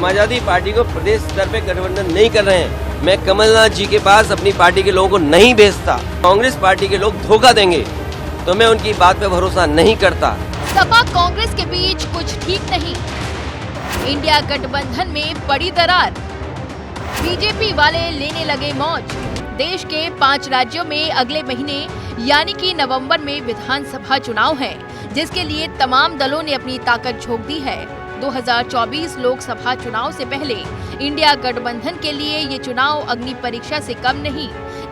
Samajwadi party को प्रदेश स्तर पे गठबंधन नहीं कर रहे हैं। मैं कमलनाथ जी के पास अपनी पार्टी के लोगों को नहीं भेजता। कांग्रेस पार्टी के लोग धोखा देंगे तो मैं उनकी बात पे भरोसा नहीं करता। सपा कांग्रेस के बीच कुछ ठीक नहीं। इंडिया गठबंधन में बड़ी दरार। बीजेपी वाले लेने लगे मौज। देश के 5 राज्यों में अगले महीने यानी कि नवंबर में विधानसभा चुनाव है, जिसके लिए तमाम दलों ने अपनी ताकत झोंक दी है। 2024 लोकसभा चुनाव से पहले इंडिया गठबंधन के लिए ये चुनाव अग्नि परीक्षा से कम नहीं,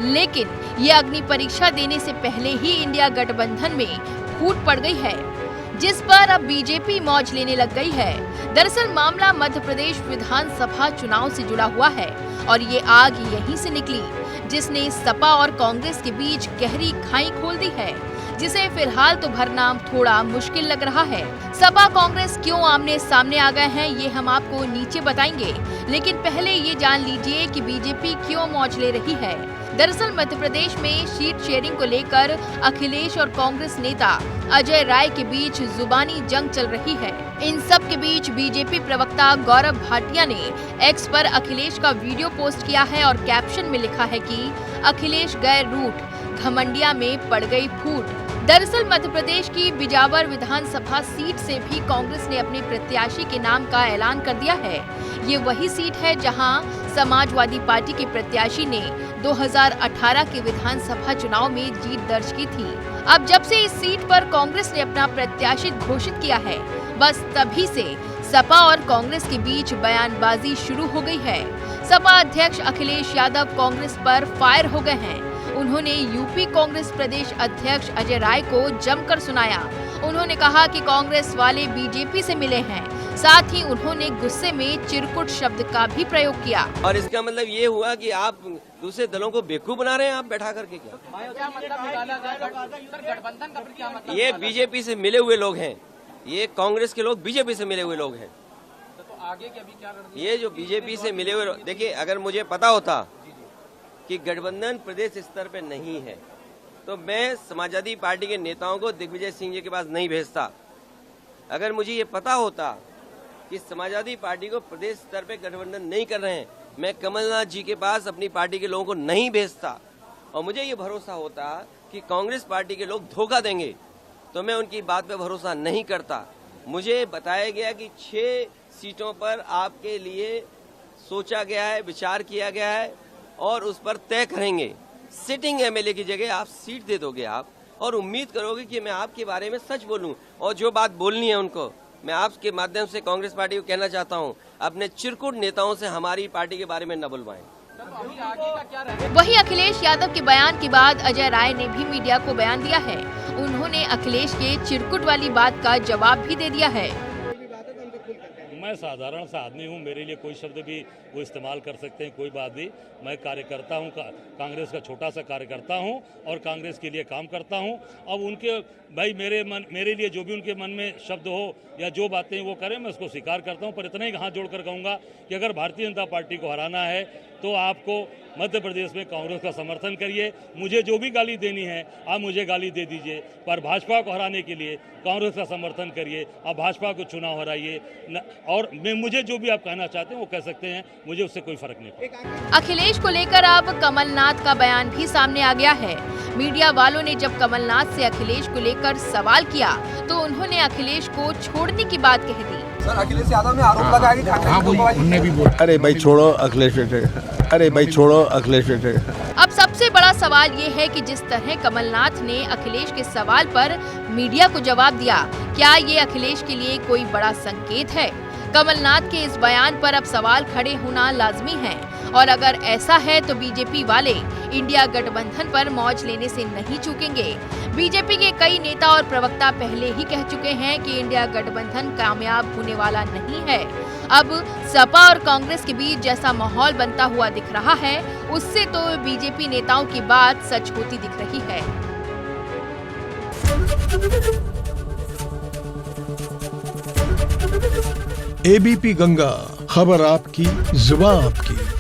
लेकिन ये अग्नि परीक्षा देने से पहले ही इंडिया गठबंधन में फूट पड़ गई है, जिस पर अब बीजेपी मौज लेने लग गई है। दरअसल मामला मध्य प्रदेश विधानसभा चुनाव से जुड़ा हुआ है और ये आग यहीं से निकली, जिसने सपा और कांग्रेस के बीच गहरी खाई खोल दी है, जिसे फिलहाल तो भरना थोड़ा मुश्किल लग रहा है। सपा कांग्रेस क्यों आमने सामने आ गए हैं, ये हम आपको नीचे बताएंगे, लेकिन पहले ये जान लीजिए कि बीजेपी क्यों मौज ले रही है। दरअसल मध्य प्रदेश में सीट शेयरिंग को लेकर अखिलेश और कांग्रेस नेता अजय राय के बीच जुबानी जंग चल रही है। इन सब के बीच बीजेपी प्रवक्ता गौरव भाटिया ने एक्स पर अखिलेश का वीडियो पोस्ट किया है और कैप्शन में लिखा है कि अखिलेश गए रूठ, घमंडिया में पड़ गई फूट। दरअसल मध्य प्रदेश की बिजावर विधानसभा सीट से भी कांग्रेस ने अपने प्रत्याशी के नाम का ऐलान कर दिया है। ये वही सीट है जहां समाजवादी पार्टी के प्रत्याशी ने 2018 के विधानसभा चुनाव में जीत दर्ज की थी। अब जब से इस सीट पर कांग्रेस ने अपना प्रत्याशी घोषित किया है, बस तभी से सपा और कांग्रेस के बीच बयानबाजी शुरू हो गई है। सपा अध्यक्ष अखिलेश यादव कांग्रेस पर फायर हो गए हैं। उन्होंने यूपी कांग्रेस प्रदेश अध्यक्ष अजय राय को जमकर सुनाया। उन्होंने कहा कि कांग्रेस वाले बीजेपी से मिले हैं, साथ ही उन्होंने गुस्से में चिरकुट शब्द का भी प्रयोग किया। और इसका मतलब ये हुआ कि आप दूसरे दलों को बेवकूफ बना रहे हैं, आप बैठा करके क्या? ये बीजेपी से मिले हुए लोग हैं, ये कांग्रेस के लोग बीजेपी से मिले हुए लोग हैं। तो आगे क्या अभी क्या करना? ये जो बीजेपी से मिले हुए, देखिए अगर मुझे पता होता कि गठबंधन प्रदेश स्तर पे नहीं है तो मैं समाजवादी पार्टी के नेताओं को दिग्विजय सिंह जी के पास नहीं भेजता। अगर मुझे ये पता होता कि समाजवादी पार्टी को प्रदेश स्तर पे गठबंधन नहीं कर रहे हैं, मैं कमलनाथ जी के पास अपनी पार्टी के लोगों को नहीं भेजता और मुझे ये भरोसा होता कि कांग्रेस पार्टी के लोग धोखा देंगे तो मैं उनकी बात पे भरोसा नहीं करता। मुझे बताया गया कि 6 सीटों पर आपके लिए सोचा गया है, विचार किया गया है और उस पर तय करेंगे। सिटिंग एमएलए की जगह आप सीट दे दोगे आप और उम्मीद करोगे कि मैं आपके बारे में सच बोलूं और जो बात बोलनी है उनको मैं आपके माध्यम से कांग्रेस पार्टी को कहना चाहता हूं, अपने चिरकुट नेताओं से हमारी पार्टी के बारे में न बुलवाएं। वहीं अखिलेश यादव के बयान के बाद अजय राय ने भी मीडिया को बयान दिया है। उन्होंने अखिलेश के चिरकुट वाली बात का जवाब भी दे दिया है। मैं साधारण सा आदमी हूँ, मेरे लिए कोई शब्द भी वो इस्तेमाल कर सकते हैं, कोई बात नहीं। मैं कार्यकर्ता हूँ, कांग्रेस का छोटा सा कार्यकर्ता हूँ और कांग्रेस के लिए काम करता हूँ। अब उनके भाई मेरे लिए जो भी उनके मन में शब्द हो या जो बातें वो करें, मैं उसको स्वीकार करता हूँ। पर इतना ही हाथ जोड़कर कहूँगा कि अगर भारतीय जनता पार्टी को हराना है तो आपको मध्य प्रदेश में कांग्रेस का समर्थन करिए। मुझे जो भी गाली देनी है आप मुझे गाली दे दीजिए, पर भाजपा को हराने के लिए कांग्रेस का समर्थन करिए। आप भाजपा को चुनाव हराइए और मुझे जो भी आप कहना चाहते हैं वो कह सकते हैं, मुझे उससे कोई फर्क नहीं पड़ता। अखिलेश को लेकर अब कमलनाथ का बयान भी सामने आ गया है। मीडिया वालों ने जब कमलनाथ से अखिलेश को लेकर सवाल किया तो उन्होंने अखिलेश को छोड़ने की बात कह दी। सर अखिलेश यादव ने आरोप लगाया कि उन्होंने भी बोला, अरे भाई छोड़ो अखिलेश, अरे भाई छोड़ो अखिलेश। अब सबसे बड़ा सवाल ये है कि जिस तरह कमलनाथ ने अखिलेश के सवाल पर मीडिया को जवाब दिया, क्या ये अखिलेश के लिए कोई बड़ा संकेत है? कमलनाथ के इस बयान पर अब सवाल खड़े होना लाजमी है और अगर ऐसा है तो बीजेपी वाले इंडिया गठबंधन पर मौज लेने से नहीं चूकेंगे। बीजेपी के कई नेता और प्रवक्ता पहले ही कह चुके हैं कि इंडिया गठबंधन कामयाब होने वाला नहीं है। अब सपा और कांग्रेस के बीच जैसा माहौल बनता हुआ दिख रहा है, उससे तो बीजेपी नेताओं की बात सच होती दिख रही है। एबीपी गंगा, खबर आपकी, जुबान आपकी।